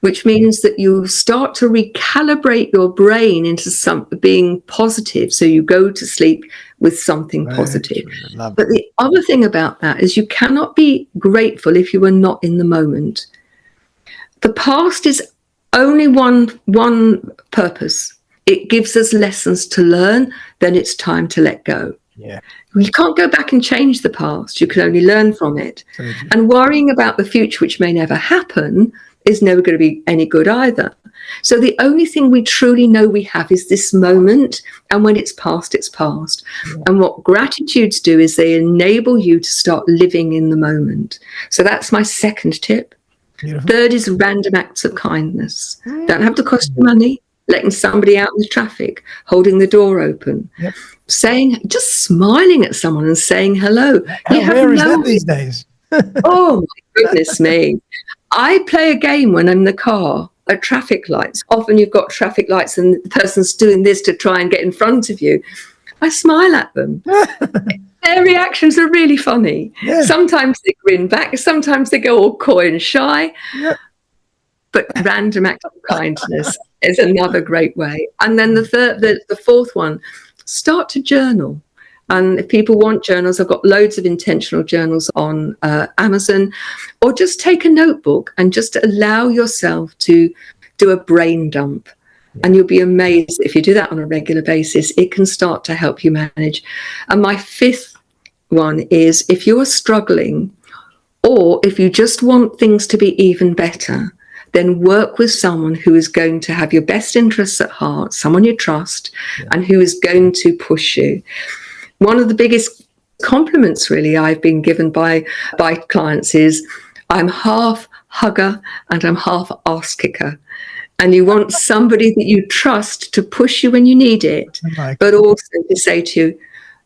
which means that you start to recalibrate your brain into being positive. So you go to sleep with something positive. But the other thing about that is you cannot be grateful if you are not in the moment. The past is only one purpose. It gives us lessons to learn, then it's time to let go. You can't go back and change the past. You can only learn from it. And worrying about the future, which may never happen, is never going to be any good either. So the only thing we truly know we have is this moment. And when it's past, it's past. And what gratitudes do is they enable you to start living in the moment. So that's my second tip. Beautiful. Third is random acts of kindness. Don't have to cost you money. Letting somebody out in the traffic, holding the door open, just smiling at someone and saying hello. How rare is that these days? Oh, my goodness me. I play a game when I'm in the car at traffic lights. Often you've got traffic lights and the person's doing this to try and get in front of you. I smile at them. Their reactions are really funny. Sometimes they grin back. Sometimes they go all coy and shy. But random acts of kindness is another great way. And then the fourth one, start to journal. And if people want journals, I've got loads of intentional journals on Amazon. Or just take a notebook and just allow yourself to do a brain dump. And you'll be amazed if you do that on a regular basis, it can start to help you manage. And my fifth one is, if you are struggling, or if you just want things to be even better, then work with someone who is going to have your best interests at heart, someone you trust, and who is going to push you. One of the biggest compliments really I've been given by clients is, I'm half hugger and I'm half arse kicker. And you want somebody that you trust to push you when you need it, but also to say to you,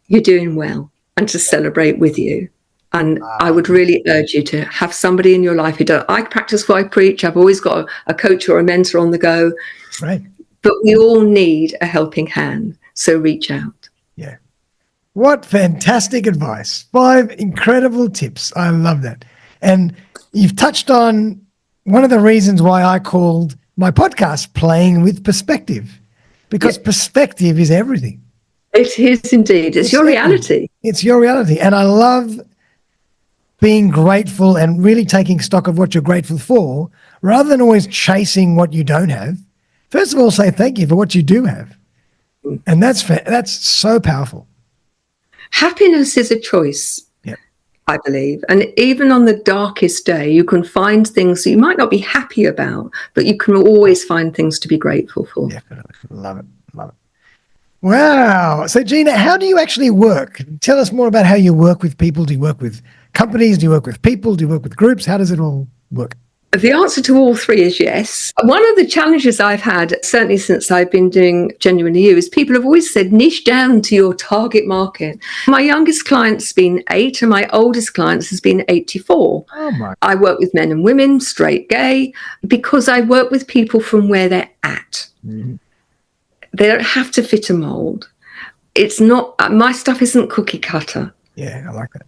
you're doing well, and to celebrate with you. And I would really urge you to have somebody in your life who does. I practice what I preach. I've always got a coach or a mentor on the go. Right. But we all need a helping hand. So reach out. Yeah. What fantastic advice. 5 incredible tips. I love that. And you've touched on one of the reasons why I called my podcast Playing with Perspective, because perspective is everything. It is indeed. It's your reality. It's your reality. And I love being grateful and really taking stock of what you're grateful for, rather than always chasing what you don't have. First of all, say thank you for what you do have. And that's so powerful. Happiness is a choice, I believe. And even on the darkest day, you can find things that you might not be happy about, but you can always find things to be grateful for. Definitely. Love it. Love it. Wow. So, Gina, how do you actually work? Tell us more about how you work with people. Do you work with companies? Do you work with people? Do you work with groups? How does it all work? The answer to all three is yes. One of the challenges I've had, certainly since I've been doing Genuinely You, is people have always said, niche down to your target market. My youngest client's been 8 and my oldest client has been 84. Oh my. I work with men and women, straight, gay, because I work with people from where they're at. Mm-hmm. They don't have to fit a mold. It's not, my stuff isn't cookie cutter. Yeah, I like that.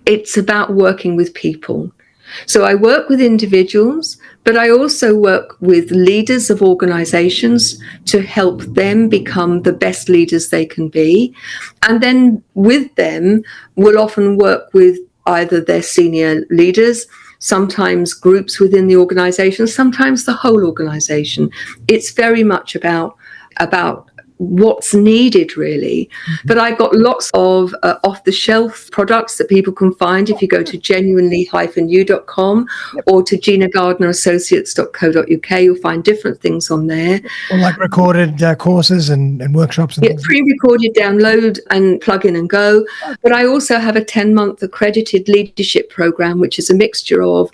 It's about working with people. So I work with individuals, but I also work with leaders of organizations to help them become the best leaders they can be. And then with them, we'll often work with either their senior leaders, sometimes groups within the organization, sometimes the whole organization. It's very much about what's needed, really. Mm-hmm. But I've got lots of off-the-shelf products that people can find if you go to genuinely-u.com or to ginagardinerassociates.co.uk. You'll find different things on there. Or like recorded courses and workshops. And pre-recorded, download and plug in and go. But I also have a 10-month accredited leadership program, which is a mixture of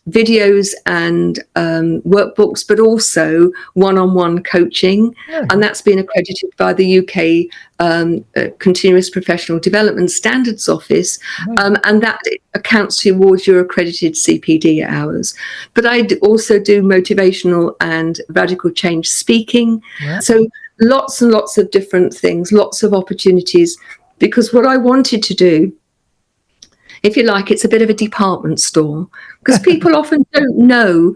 videos and workbooks, but also one-on-one coaching. And that's been accredited by the UK Continuous Professional Development Standards Office. And that accounts towards your accredited CPD hours. But I also do motivational and radical change speaking. So lots and lots of different things, lots of opportunities, because what I wanted to do, if you like, it's a bit of a department store, because people often don't know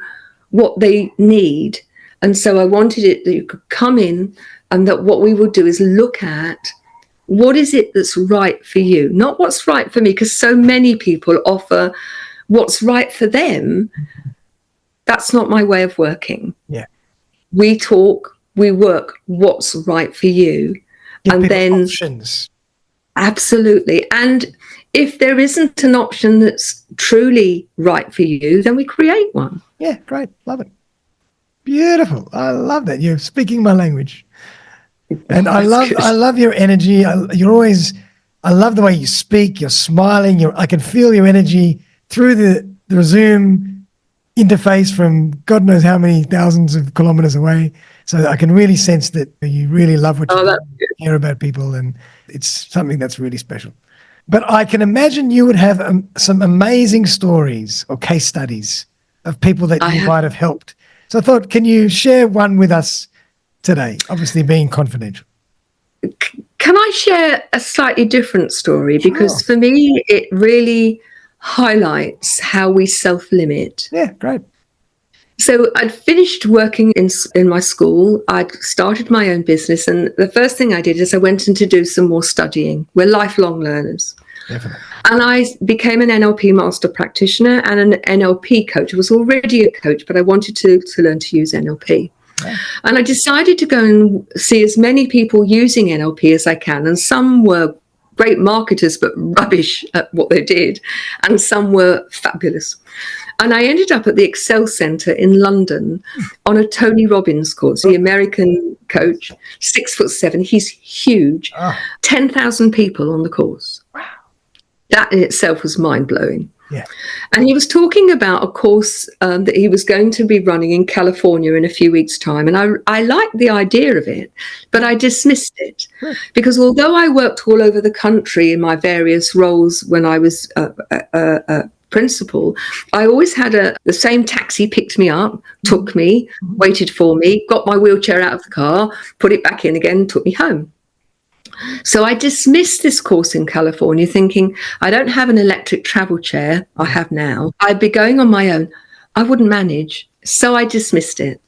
what they need. And so I wanted it that you could come in and that what we would do is look at what is it that's right for you, not what's right for me, because so many people offer what's right for them. That's not my way of working. Yeah. We talk, we work, what's right for you. Give and then options. Absolutely. And if there isn't an option that's truly right for you, then we create one. Yeah, great. Love it. Beautiful. I love that. You're speaking my language. And I love your energy. I love the way you speak. You're smiling. I can feel your energy through the Zoom interface from God knows how many thousands of kilometers away. So I can really sense that you really love what you care about people, and it's something that's really special. But I can imagine you would have some amazing stories or case studies of people that you might have helped. So I thought, can you share one with us today, obviously being confidential? Can I share a slightly different story? Sure. Because for me, it really highlights how we self-limit. Yeah, great. So I'd finished working in my school. I'd started my own business. And the first thing I did is I went in to do some more studying. We're lifelong learners. Definitely. And I became an NLP master practitioner and an NLP coach. I was already a coach, but I wanted to learn to use NLP. Yeah. And I decided to go and see as many people using NLP as I can. And some were great marketers, but rubbish at what they did. And some were fabulous. And I ended up at the Excel Centre in London on a Tony Robbins course, the American coach, 6'7". He's huge. 10,000 people on the course. Wow. That in itself was mind-blowing. Yeah. And he was talking about a course that he was going to be running in California in a few weeks' time. And I liked the idea of it, but I dismissed it. Because although I worked all over the country in my various roles when I was principal, I always had the same taxi picked me up, took me, waited for me, got my wheelchair out of the car, put it back in again, took me home. So I dismissed this course in California thinking, I don't have an electric travel chair. I have now. I'd be going on my own. I wouldn't manage. So I dismissed it.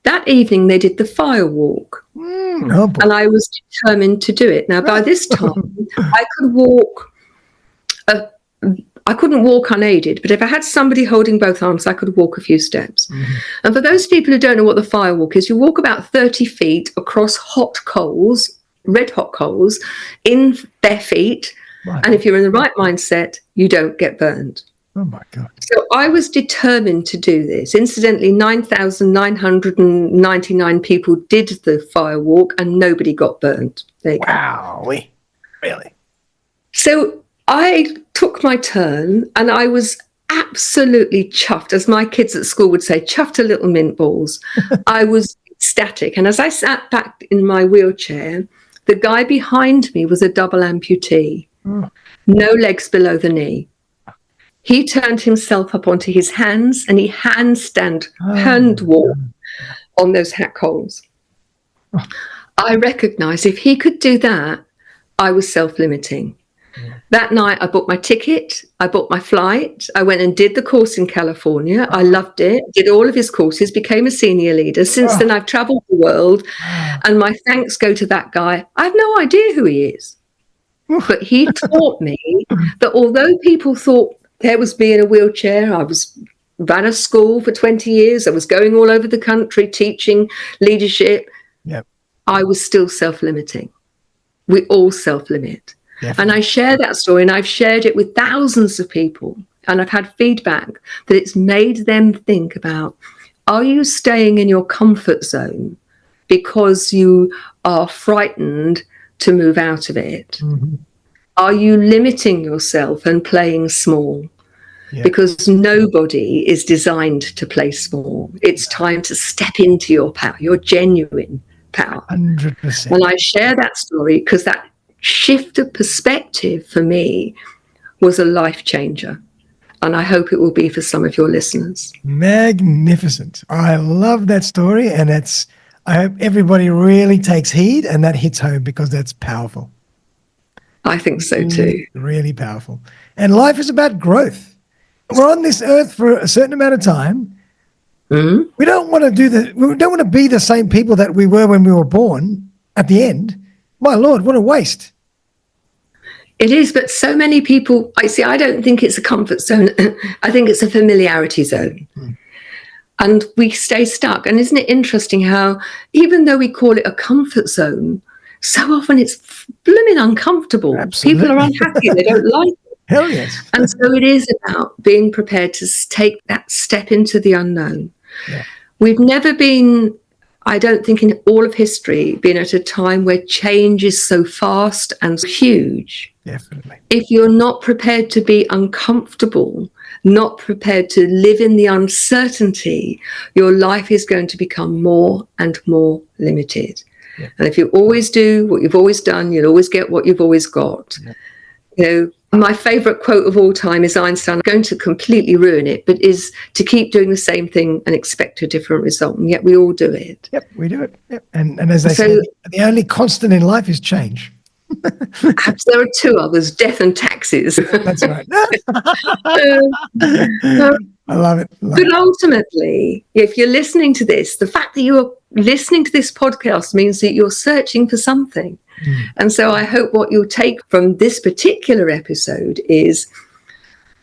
That evening, they did the fire walk. And I was determined to do it. Now, by this time, I could walk. I couldn't walk unaided, but if I had somebody holding both arms, I could walk a few steps. And for those people who don't know what the fire walk is, you walk about 30 feet across hot coals, red hot coals, in bare feet. And if you're in the right mindset, you don't get burned. Oh my God. So I was determined to do this. Incidentally, 9,999 people did the fire walk and nobody got burned. Wow. Really? So I took my turn and I was absolutely chuffed, as my kids at school would say, chuffed a little mint balls. I was ecstatic. And as I sat back in my wheelchair, the guy behind me was a double amputee, no legs below the knee. He turned himself up onto his hands and he hand walked on those hat coals. I recognized if he could do that, I was self-limiting. That night, I booked my ticket, I booked my flight, I went and did the course in California. I loved it, did all of his courses, became a senior leader. Since then, I've traveled the world, and my thanks go to that guy. I have no idea who he is, but he taught me that although people thought there was me in a wheelchair, ran a school for 20 years, I was going all over the country teaching leadership, I was still self-limiting. We all self-limit. And I share that story, and I've shared it with thousands of people, and I've had feedback that it's made them think about, are you staying in your comfort zone because you are frightened to move out of it? Are you limiting yourself and playing small? Because nobody is designed to play small. It's time to step into your power, your genuine power. 100%. And I share that story because that shift of perspective for me was a life changer. And I hope it will be for some of your listeners. Magnificent. I love that story. And I hope everybody really takes heed and that hits home, because that's powerful. I think so too. Really powerful. And life is about growth. We're on this earth for a certain amount of time. We don't want to be the same people that we were when we were born at the end. My Lord, what a waste. It is, but so many people, I don't think it's a comfort zone. I think it's a familiarity zone. And we stay stuck. And isn't it interesting how, even though we call it a comfort zone, so often it's blooming uncomfortable. Absolutely. People are unhappy. They don't like it. Hell yes. And so it is about being prepared to take that step into the unknown. We've never been, I don't think in all of history, been at a time where change is so fast and huge. Definitely. If you're not prepared to be uncomfortable, not prepared to live in the uncertainty, your life is going to become more and more limited. And if you always do what you've always done, you'll always get what you've always got. My favorite quote of all time is Einstein. I'm going to completely ruin it, but is to keep doing the same thing and expect a different result. And yet we all do it. We do it. And as they say, the only constant in life is change. Perhaps there are two others, death and taxes. That's right. Um, I love it. But ultimately, if you're listening to this, the fact that you're listening to this podcast means that you're searching for something. And so I hope what you'll take from this particular episode is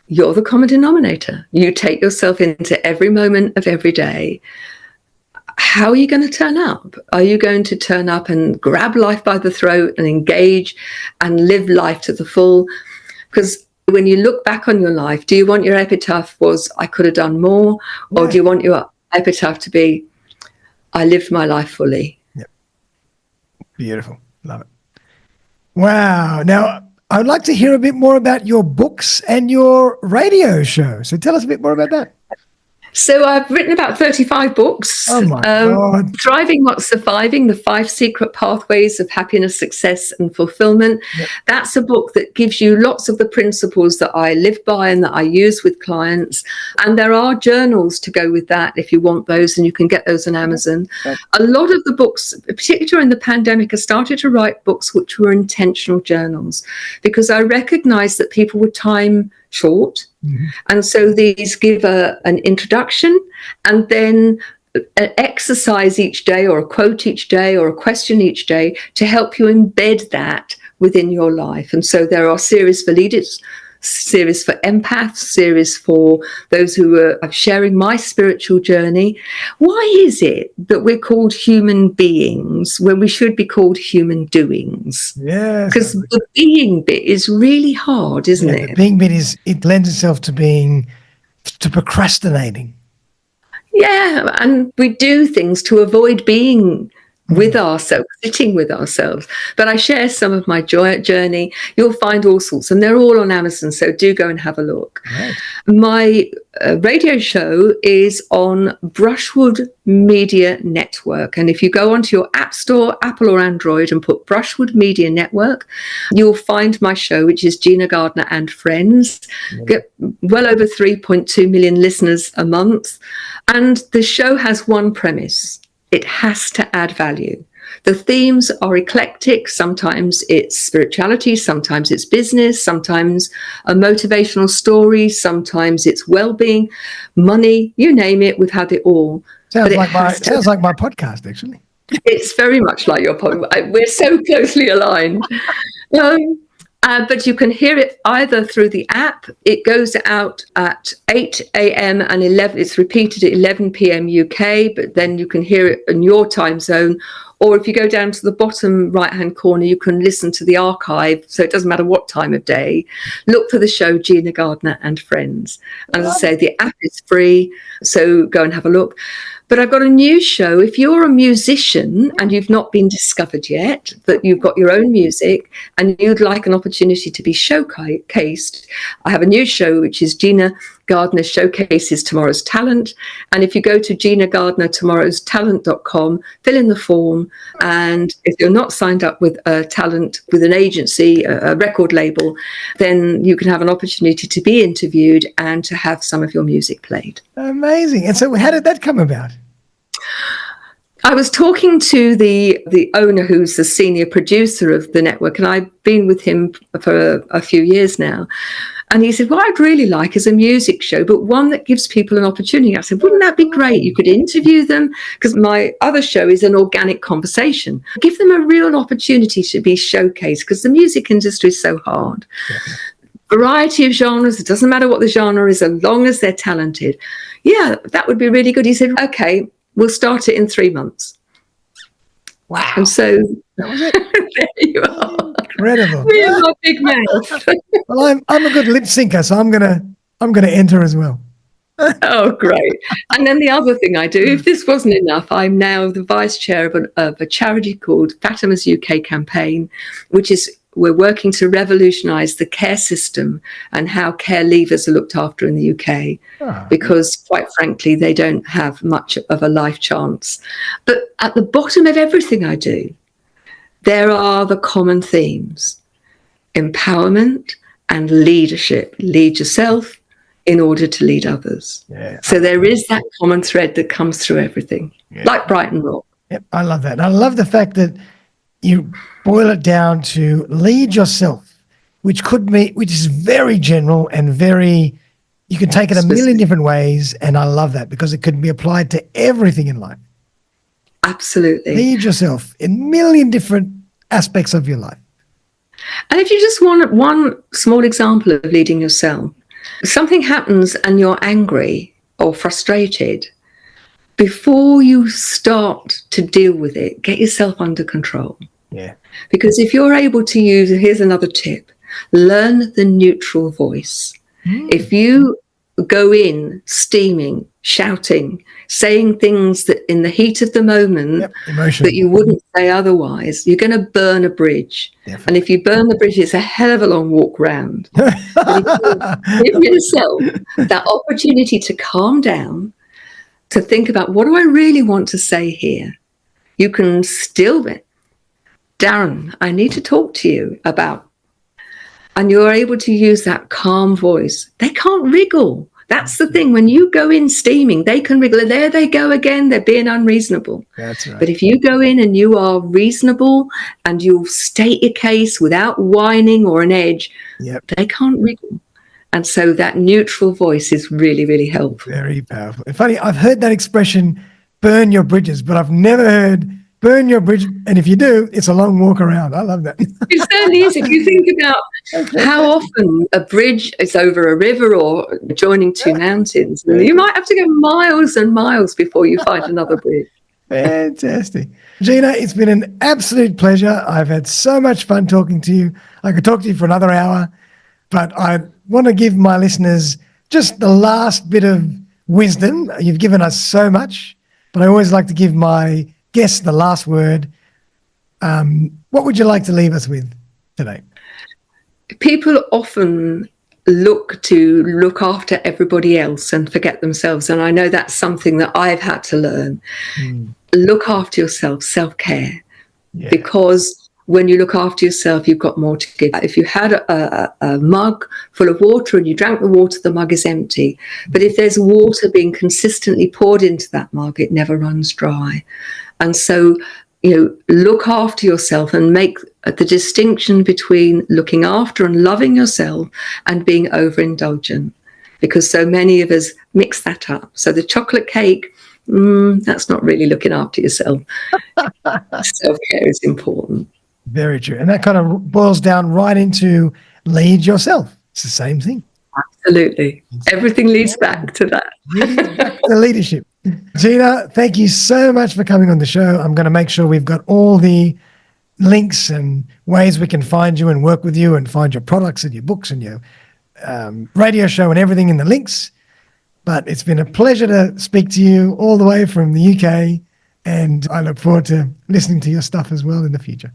you're the common denominator. You take yourself into every moment of every day. How are you going to turn up? Are you going to turn up and grab life by the throat and engage and live life to the full? Because when you look back on your life, do you want your epitaph was, I could have done more? Or do you want your epitaph to be, I lived my life fully? Yep. Beautiful. Love it. Wow. Now, I would like to hear a bit more about your books and your radio show. So tell us a bit more about that. So I've written about 35 books. Oh my God. Thriving, Not Surviving, The 5 Secret Pathways of Happiness, Success and Fulfillment. Yep. That's a book that gives you lots of the principles that I live by and that I use with clients. And there are journals to go with that if you want those, and you can get those on Amazon. Yep. A lot of the books, particularly during the pandemic, I started to write books which were intentional journals because I recognized that people were time short. Mm-hmm. And so these give an introduction and then an exercise each day or a quote each day or a question each day to help you embed that within your life. And so there are series for leaders, series for empaths, series for those who are sharing my spiritual journey. Why is it that we're called human beings when we should be called human doings? Yeah, because the being bit is really hard, isn't it? The being bit it lends itself to procrastinating. Yeah, and we do things to avoid being with ourselves, sitting with ourselves. But I share some of my journey. You'll find all sorts, and they're all on Amazon, so do go and have a look. Right. My radio show is on Brushwood Media Network, and if you go onto your app store, Apple or Android, and put Brushwood Media Network, you'll find my show, which is Gina Gardiner and Friends. Get well over 3.2 million listeners a month, and the show has one premise. It has to add value. The themes are eclectic. Sometimes it's spirituality, sometimes it's business, sometimes a motivational story, sometimes it's well-being, money, you name it, we've had it all. Sounds like my podcast, actually. It's very much like your podcast. We're so closely aligned. But you can hear it either through the app. It goes out at 8 a.m. and 11. It's repeated at 11 p.m. UK, but then you can hear it in your time zone. Or if you go down to the bottom right-hand corner, you can listen to the archive. So it doesn't matter what time of day. Look for the show Gina Gardiner and Friends. And as I say, the app is free, so go and have a look. But I've got a new show. If you're a musician and you've not been discovered yet, that you've got your own music and you'd like an opportunity to be showcased, I have a new show, which is Gina Gardiner Showcases Tomorrow's Talent. And if you go to GinaGardinerTomorrowsTalent.com, fill in the form. And if you're not signed up with a talent, with an agency, a record label, then you can have an opportunity to be interviewed and to have some of your music played. Amazing. And so how did that come about? I was talking to the owner, who's the senior producer of the network, and I've been with him for a few years now. And he said, what I'd really like is a music show, but one that gives people an opportunity. I said, wouldn't that be great? You could interview them, because my other show is an organic conversation. Give them a real opportunity to be showcased, because the music industry is so hard. Yeah. Variety of genres, it doesn't matter what the genre is, as long as they're talented. Yeah, that would be really good. He said, okay, we'll start it in 3 months. Wow. And so that was it. There you are. Incredible. Really my big mouth. Well, I'm a good lip syncer, so I'm gonna enter as well. Oh, great. And then the other thing I do, if this wasn't enough, I'm now the vice chair of a charity called Fatima's UK Campaign, which is we're working to revolutionise the care system and how care leavers are looked after in the UK, because quite frankly, they don't have much of a life chance. But at the bottom of everything I do, there are the common themes: empowerment and leadership. Lead yourself in order to lead others. Yeah. So there is that common thread that comes through everything, like Brighton Rock. Yep, I love that. And I love the fact that you boil it down to lead yourself, which is very general and you can take it a million different ways. And I love that because it could be applied to everything in life. Absolutely. Lead yourself in a million different aspects of your life. And if you just want one small example of leading yourself, something happens and you're angry or frustrated, before you start to deal with it, get yourself under control. Yeah. Because if you're able to here's another tip, learn the neutral voice. If you go in steaming, shouting, saying things that in the heat of the moment that you wouldn't say otherwise, you're going to burn a bridge. Definitely. And if you burn the bridge, it's a hell of a long walk round. But if you give yourself that opportunity to calm down, to think about, what do I really want to say here? You can still be, Darren, I need to talk to you about, and you're able to use that calm voice. They can't wriggle. That's the thing. When you go in steaming, they can wriggle. There they go again. They're being unreasonable. That's right. But if you go in and you are reasonable and you state your case without whining or an edge, they can't wriggle. And so that neutral voice is really, really helpful. Very powerful. It's funny, I've heard that expression, burn your bridges, but I've never heard burn your bridge. And if you do, it's a long walk around. I love that. It certainly is. If you think about how often a bridge is over a river or joining two mountains, you might have to go miles and miles before you find another bridge. Fantastic. Gina, it's been an absolute pleasure. I've had so much fun talking to you. I could talk to you for another hour, but I want to give my listeners just the last bit of wisdom. You've given us so much, but I always like to give my guests the last word. What would you like to leave us with today? People often look after everybody else and forget themselves. And I know that's something that I've had to learn. Look after yourself, self-care, because when you look after yourself, you've got more to give. If you had a mug full of water and you drank the water, the mug is empty. But if there's water being consistently poured into that mug, it never runs dry. And so, look after yourself and make the distinction between looking after and loving yourself and being overindulgent, because so many of us mix that up. So the chocolate cake, that's not really looking after yourself. Self-care is important. Very true. And that kind of boils down right into lead yourself. It's the same thing. Absolutely. Everything leads back to that. The leadership. Gina, thank you so much for coming on the show. I'm going to make sure we've got all the links and ways we can find you and work with you and find your products and your books and your radio show and everything in the links. But it's been a pleasure to speak to you all the way from the UK, and I look forward to listening to your stuff as well in the future.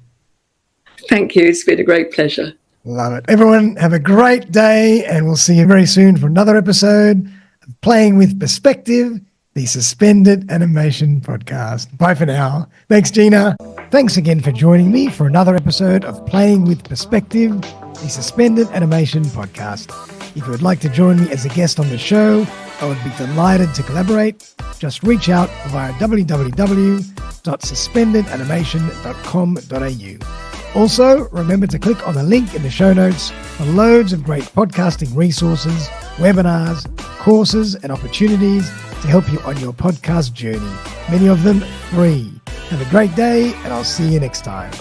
Thank you. It's been a great pleasure. Love it. Everyone have a great day, and we'll see you very soon for another episode of Playing with Perspective, the Suspended Animation Podcast. Bye for now. Thanks, Gina. Thanks again for joining me for another episode of Playing with Perspective, the Suspended Animation Podcast. If you would like to join me as a guest on the show, I would be delighted to collaborate. Just reach out via www.suspendedanimation.com.au. Also, remember to click on the link in the show notes for loads of great podcasting resources, webinars, courses, and opportunities to help you on your podcast journey. Many of them free. Have a great day, and I'll see you next time.